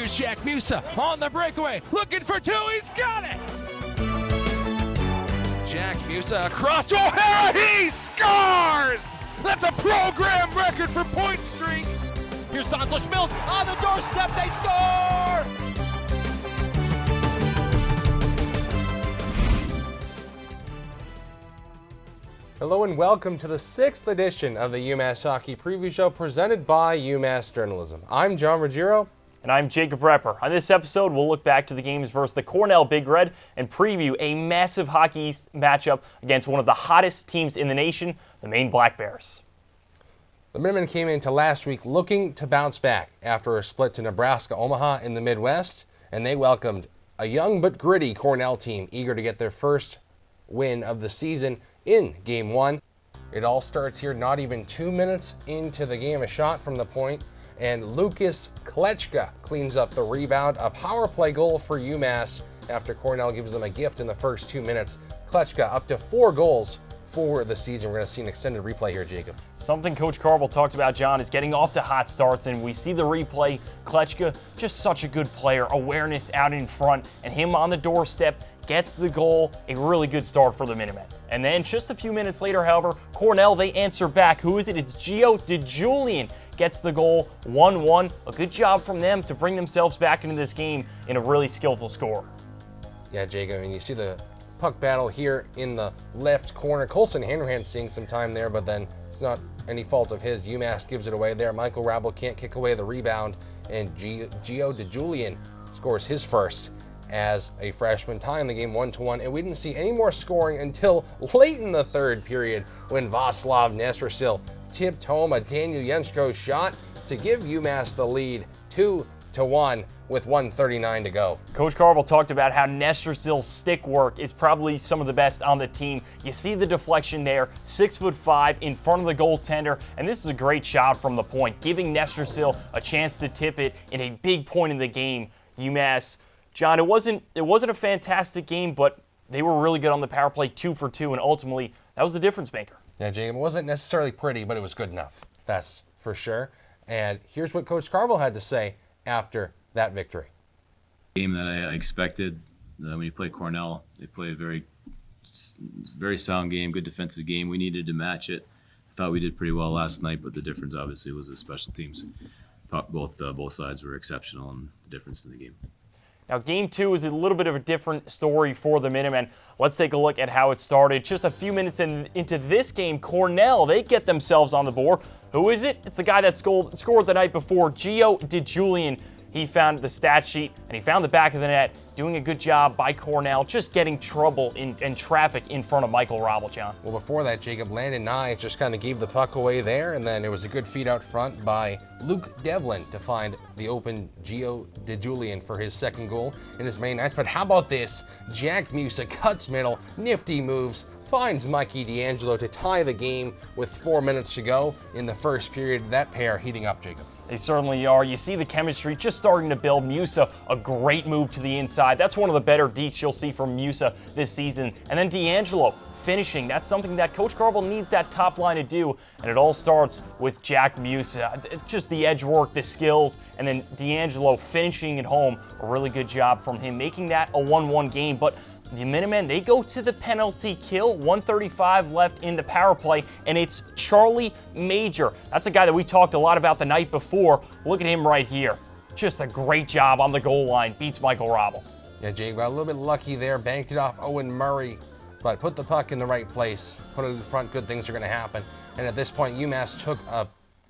Here's Jack Musa on the breakaway, looking for two, he's got it! Jack Musa across to O'Hara, he scores! That's a program record for point streak! Here's Santos Mills on the doorstep, they score! Hello and welcome to the 6th edition of the UMass Hockey Preview Show presented by UMass Journalism. I'm John Ruggiero. And I'm Jacob Repper. On this episode, we'll look back to the games versus the Cornell Big Red and preview a massive Hockey East matchup against one of the hottest teams in the nation, the Maine Black Bears. The Minutemen came into last week looking to bounce back after a split to Nebraska-Omaha in the Midwest, and they welcomed a young but gritty Cornell team eager to get their first win of the season in Game 1. It all starts here not even 2 minutes into the game, a shot from the point, and Lucas Klechka cleans up the rebound. A power play goal for UMass after Cornell gives them a gift in the first 2 minutes. Klechka up to 4 goals for the season. We're going to see an extended replay here, Jacob. Something Coach Carvel talked about, John, is getting off to hot starts, and we see the replay. Klechka, just such a good player, awareness out in front, and him on the doorstep gets the goal. A really good start for the Minutemen. And then just a few minutes later, however, Cornell, they answer back. Who is it? It's Gio DeJulian gets the goal, 1-1. A good job from them to bring themselves back into this game in a really skillful score. Yeah, Jacob, and you see the puck battle here in the left corner. Colson Hanrahan seeing some time there, but then it's not any fault of his. UMass gives it away there. Michael Rabel can't kick away the rebound, and Gio DeJulian scores his first as a freshman, tying the game 1-1, and we didn't see any more scoring until late in the third period when Vaslav Nestrasil tipped home a Daniel Yensko shot to give UMass the lead 2-1 with 1:39 to go. Coach Carvel talked about how Nestrasil's stick work is probably some of the best on the team. You see the deflection there, 6'5" in front of the goaltender, and this is a great shot from the point, giving Nestrasil a chance to tip it in a big point in the game. UMass, John, it wasn't a fantastic game, but they were really good on the power play, 2 for 2, and ultimately that was the difference maker. Yeah, Jacob, it wasn't necessarily pretty, but it was good enough. That's for sure. And here's what Coach Carvel had to say after that victory. Game that I expected. When you play Cornell, they play a very sound game, good defensive game. We needed to match it. I thought we did pretty well last night, but the difference obviously was the special teams. Both sides were exceptional, and the difference in the game. Now, Game 2 is a little bit of a different story for the Minutemen. Let's take a look at how it started. Just a few minutes into this game, Cornell, they get themselves on the board. Who is it? It's the guy that scored the night before, Gio DeJulian. He found the stat sheet, and he found the back of the net, doing a good job by Cornell, just getting trouble and traffic in front of Michael Rabel, John. Well, before that, Jacob, Landon Nye just kind of gave the puck away there, and then it was a good feed out front by Luke Devlin to find the open Gio DeJulian for his second goal in his main ice. But how about this? Jack Musa cuts middle, nifty moves, finds Mikey D'Angelo to tie the game with 4 minutes to go in the first period. That pair heating up, Jacob. They certainly are. You see the chemistry just starting to build. Musa, a great move to the inside. That's one of the better deets you'll see from Musa this season. And then D'Angelo finishing. That's something that Coach Carvel needs that top line to do. And it all starts with Jack Musa. Just the edge work, the skills, and then D'Angelo finishing at home. A really good job from him, making that a 1-1 game. But the Minutemen, they go to the penalty kill, 1:35 left in the power play, and it's Charlie Major. That's a guy that we talked a lot about the night before. Look at him right here. Just a great job on the goal line, beats Michael Rabel. Yeah, Jake got a little bit lucky there, banked it off Owen Murray, but put the puck in the right place, put it in front, good things are going to happen. And at this point, UMass took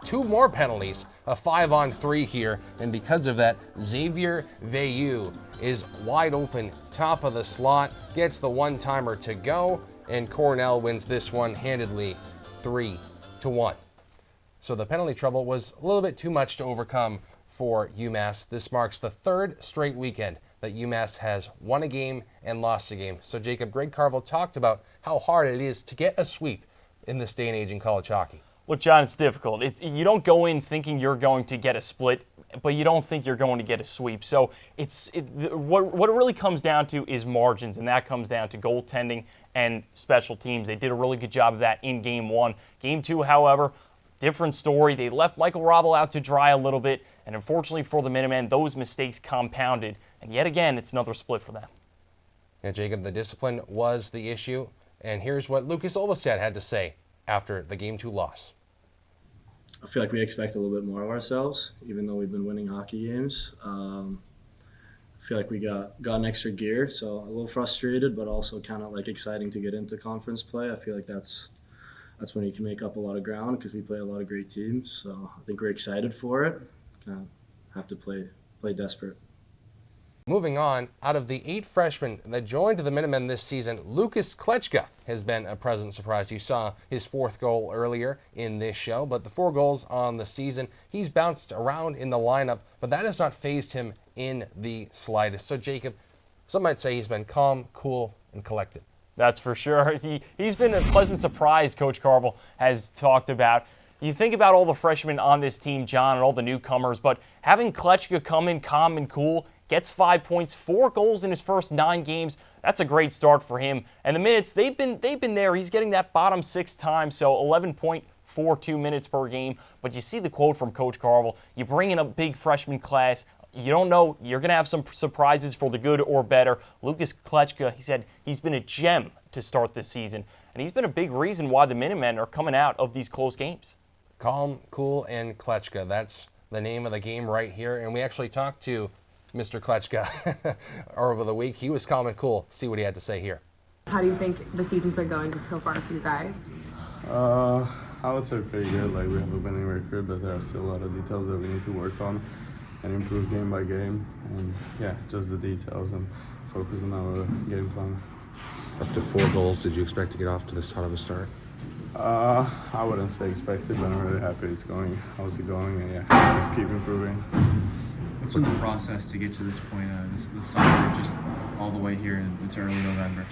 2 more penalties, a 5-on-3 here, and because of that, Xavier Veilleux is wide open, top of the slot, gets the one-timer to go, and Cornell wins this one handedly, 3-1. So the penalty trouble was a little bit too much to overcome for UMass. This marks the 3rd straight weekend that UMass has won a game and lost a game. So Jacob, Greg Carvel talked about how hard it is to get a sweep in this day and age in college hockey. Look, John, it's difficult. You don't go in thinking you're going to get a split, but you don't think you're going to get a sweep. So what it really comes down to is margins, and that comes down to goaltending and special teams. They did a really good job of that in Game 1. Game 2, however, different story. They left Michael Robel out to dry a little bit, and unfortunately for the Minutemen, those mistakes compounded. And yet again, it's another split for them. And Jacob, the discipline was the issue. And here's what Lucas Olvestad had to say after the Game 2 loss. I feel like we expect a little bit more of ourselves, even though we've been winning hockey games. I feel like we got an extra gear, so a little frustrated, but also kind of like exciting to get into conference play. I feel like that's when you can make up a lot of ground because we play a lot of great teams. So I think we're excited for it. Kind of have to play desperate. Moving on, out of the 8 freshmen that joined the Minutemen this season, Lucas Klechka has been a pleasant surprise. You saw his 4th goal earlier in this show, but the 4 goals on the season, he's bounced around in the lineup, but that has not fazed him in the slightest. So Jacob, some might say he's been calm, cool, and collected. That's for sure. He's been a pleasant surprise, Coach Carvel has talked about. You think about all the freshmen on this team, John, and all the newcomers, but having Klechka come in calm and cool, gets 5 points, 4 goals in his first 9 games. That's a great start for him. And the minutes, they've been there. He's getting that bottom 6 time, so 11.42 minutes per game. But you see the quote from Coach Carvel. You bring in a big freshman class. You don't know. You're going to have some surprises for the good or better. Lucas Klechka, he said he's been a gem to start this season. And he's been a big reason why the Minutemen are coming out of these close games. Calm, cool, and Klechka. That's the name of the game right here. And we actually talked to Mr. Klechka over the week. He was calm and cool. See what he had to say here. How do you think the season's been going so far for you guys? I would say pretty good. Like, we have a winning record, but there are still a lot of details that we need to work on and improve game by game. And yeah, just the details and focus on our game plan. Up to 4 goals. Did you expect to get off to this sort of a start? I wouldn't say expected, but I'm really happy it's going. How's it going? And yeah, just keep improving. What's been the process to get to this point, this summer, just all the way here into early November?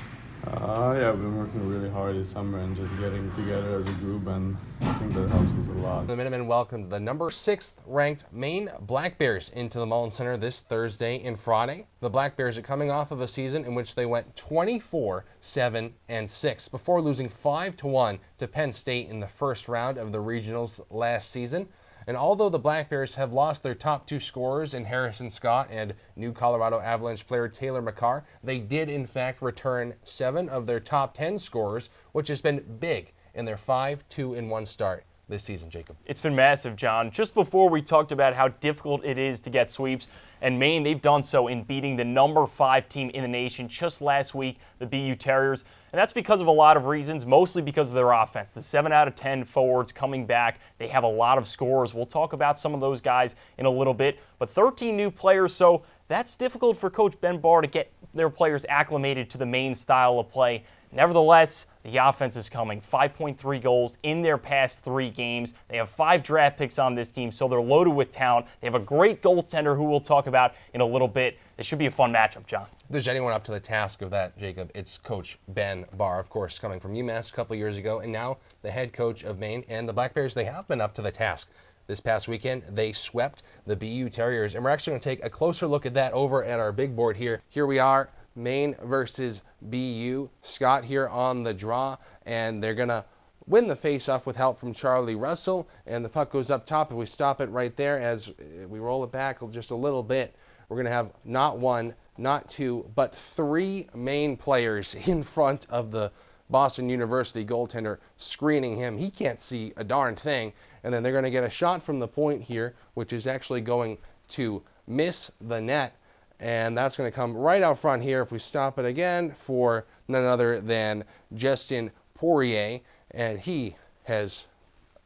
Yeah, I've been working really hard this summer and just getting together as a group, and I think that helps us a lot. The Minutemen welcomed the number 6th ranked Maine Black Bears into the Mullen Center this Thursday and Friday. The Black Bears are coming off of a season in which they went 24-7-6 before losing 5-1 to Penn State in the first round of the regionals last season. And although the Black Bears have lost their top 2 scorers in Harrison Scott and new Colorado Avalanche player Taylor McCarr, they did in fact return 7 of their top 10 scorers, which has been big in their 5-2-1 start this season, Jacob. It's been massive, John. Just before we talked about how difficult it is to get sweeps, and Maine, they've done so in beating the number 5 team in the nation just last week, the BU Terriers. And that's because of a lot of reasons, mostly because of their offense. The 7 out of 10 forwards coming back. They have a lot of scorers. We'll talk about some of those guys in a little bit. But 13 new players, so that's difficult for Coach Ben Barr to get their players acclimated to the Maine style of play. Nevertheless, the offense is coming. 5.3 goals in their past 3 games. They have 5 draft picks on this team, so they're loaded with talent. They have a great goaltender who we'll talk about in a little bit. This should be a fun matchup, John. If there's anyone up to the task of that, Jacob, it's Coach Ben Barr, of course, coming from UMass a couple years ago, and now the head coach of Maine. And the Black Bears, they have been up to the task. This past weekend, they swept the BU Terriers, and we're actually going to take a closer look at that over at our big board here. Here we are. Maine versus BU. Scott here on the draw, and they're going to win the face-off with help from Charlie Russell, and the puck goes up top. If we stop it right there, as we roll it back just a little bit, we're going to have not 1, not 2, but 3 Maine players in front of the Boston University goaltender screening him. He can't see a darn thing, and then they're going to get a shot from the point here, which is actually going to miss the net. And that's going to come right out front here if we stop it again for none other than Justin Poirier. And he has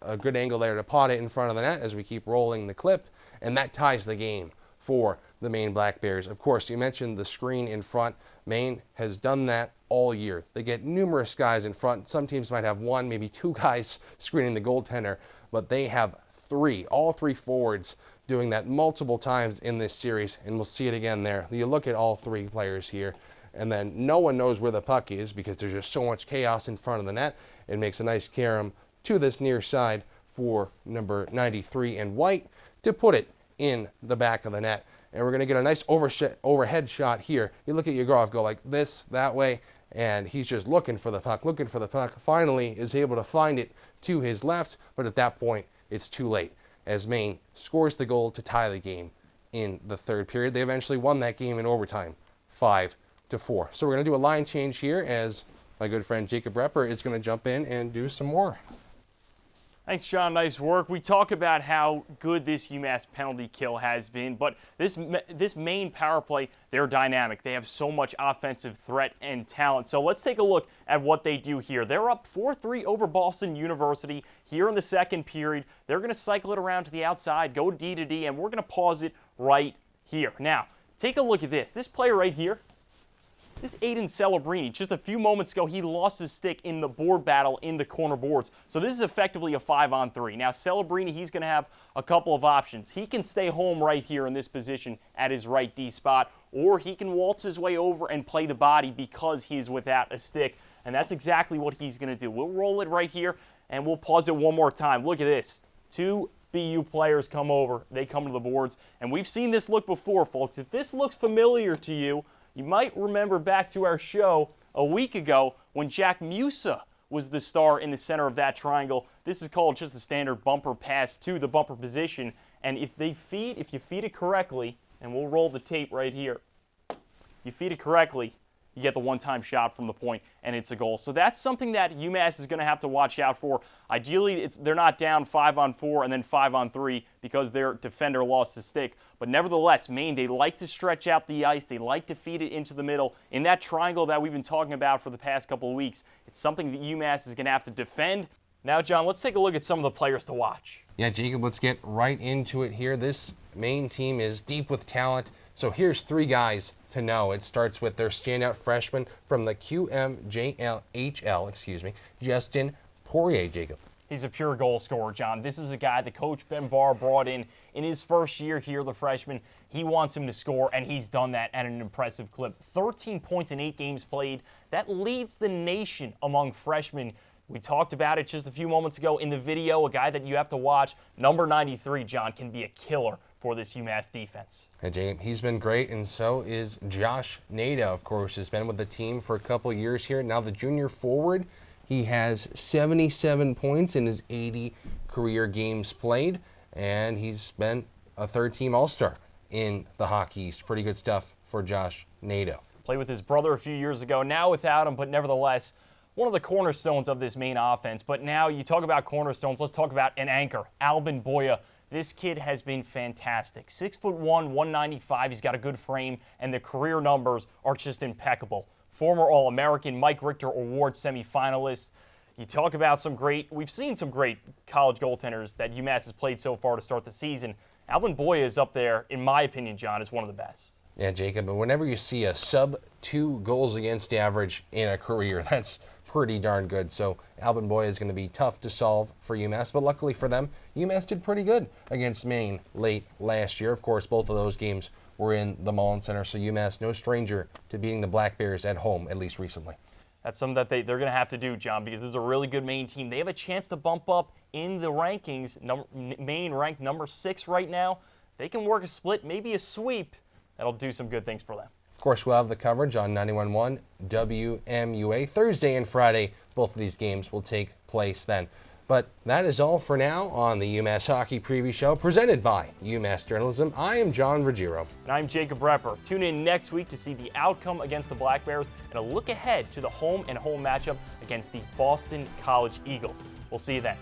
a good angle there to pot it in front of the net as we keep rolling the clip. And that ties the game for the Maine Black Bears. Of course, you mentioned the screen in front. Maine has done that all year. They get numerous guys in front. Some teams might have 1, maybe 2 guys screening the goaltender, but they have 3, all 3 forwards doing that multiple times in this series, and we'll see it again there. You look at all 3 players here, and then no one knows where the puck is because there's just so much chaos in front of the net. It makes a nice carom to this near side for number 93 in white to put it in the back of the net. And we're going to get a nice overhead shot here. You look at Yegorov go like this, that way, and he's just looking for the puck. Finally is able to find it to his left, but at that point, it's too late, as Maine scores the goal to tie the game in the third period. They eventually won that game in overtime, 5-4. So we're going to do a line change here, as my good friend Jacob Repper is going to jump in and do some more. Thanks, John. Nice work. We talk about how good this UMass penalty kill has been, but this Maine power play, they're dynamic. They have so much offensive threat and talent. So let's take a look at what they do here. They're up 4-3 over Boston University here in the second period. They're going to cycle it around to the outside, go D to D, and we're going to pause it right here. Now, take a look at this. This player right here, this Aiden Celebrini, just a few moments ago, he lost his stick in the board battle in the corner boards. So this is effectively a 5-on-3. Now, Celebrini, he's going to have a couple of options. He can stay home right here in this position at his right D spot, or he can waltz his way over and play the body because he's without a stick. And that's exactly what he's going to do. We'll roll it right here, and we'll pause it one more time. Look at this. Two BU players come over. They come to the boards. And we've seen this look before, folks. If this looks familiar to you, you might remember back to our show a week ago when Jack Musa was the star in the center of that triangle. This is called just the standard bumper pass to the bumper position. And if you feed it correctly, and we'll roll the tape right here, you feed it correctly, you get the one-time shot from the point, and it's a goal. So that's something that UMass is going to have to watch out for. Ideally, they're not down 5-on-4 and then 5-on-3 because their defender lost his stick. But nevertheless, Maine, they like to stretch out the ice. They like to feed it into the middle. In that triangle that we've been talking about for the past couple of weeks, it's something that UMass is going to have to defend. Now, John, let's take a look at some of the players to watch. Yeah, Jacob, let's get right into it here. This Maine team is deep with talent. So here's three guys to know. It starts with their standout freshman from the QMJHL, Justin Poirier, Jacob. He's a pure goal scorer, John. This is a guy that Coach Ben Barr brought in his first year here, the freshman. He wants him to score, and he's done that at an impressive clip. 13 points in 8 games played. That leads the nation among freshmen. We talked about it just a few moments ago in the video. A guy that you have to watch, number 93, John, can be a killer for this UMass defense. Hey, Jacob, he's been great, and so is Josh Nadeau, of course, has been with the team for a couple years here. Now the junior forward, he has 77 points in his 80 career games played, and he's been a third-team All-Star in the Hockey East. Pretty good stuff for Josh Nadeau. Played with his brother a few years ago, now without him, but nevertheless, one of the cornerstones of this Maine offense. But now you talk about cornerstones, let's talk about an anchor, Albin Boya. This kid has been fantastic. 6'1", 195. He's got a good frame, and the career numbers are just impeccable. Former All-American, Mike Richter Award semifinalist. You talk about we've seen some great college goaltenders that UMass has played so far to start the season. Albin Boya is up there, in my opinion, John, is one of the best. Yeah, Jacob, but whenever you see a sub-2 goals against average in a career, that's pretty darn good. So Albin Boya is going to be tough to solve for UMass, but luckily for them, UMass did pretty good against Maine late last year. Of course, both of those games were in the Mullen Center, so UMass no stranger to beating the Black Bears at home, at least recently. That's something that they're going to have to do, John, because this is a really good Maine team. They have a chance to bump up in the rankings. Maine ranked number 6 right now. They can work a split, maybe a sweep. That'll do some good things for them. Of course, we'll have the coverage on 91.1 WMUA Thursday and Friday. Both of these games will take place then. But that is all for now on the UMass Hockey Preview Show presented by UMass Journalism. I am John Ruggiero. And I'm Jacob Repper. Tune in next week to see the outcome against the Black Bears and a look ahead to the home and home matchup against the Boston College Eagles. We'll see you then.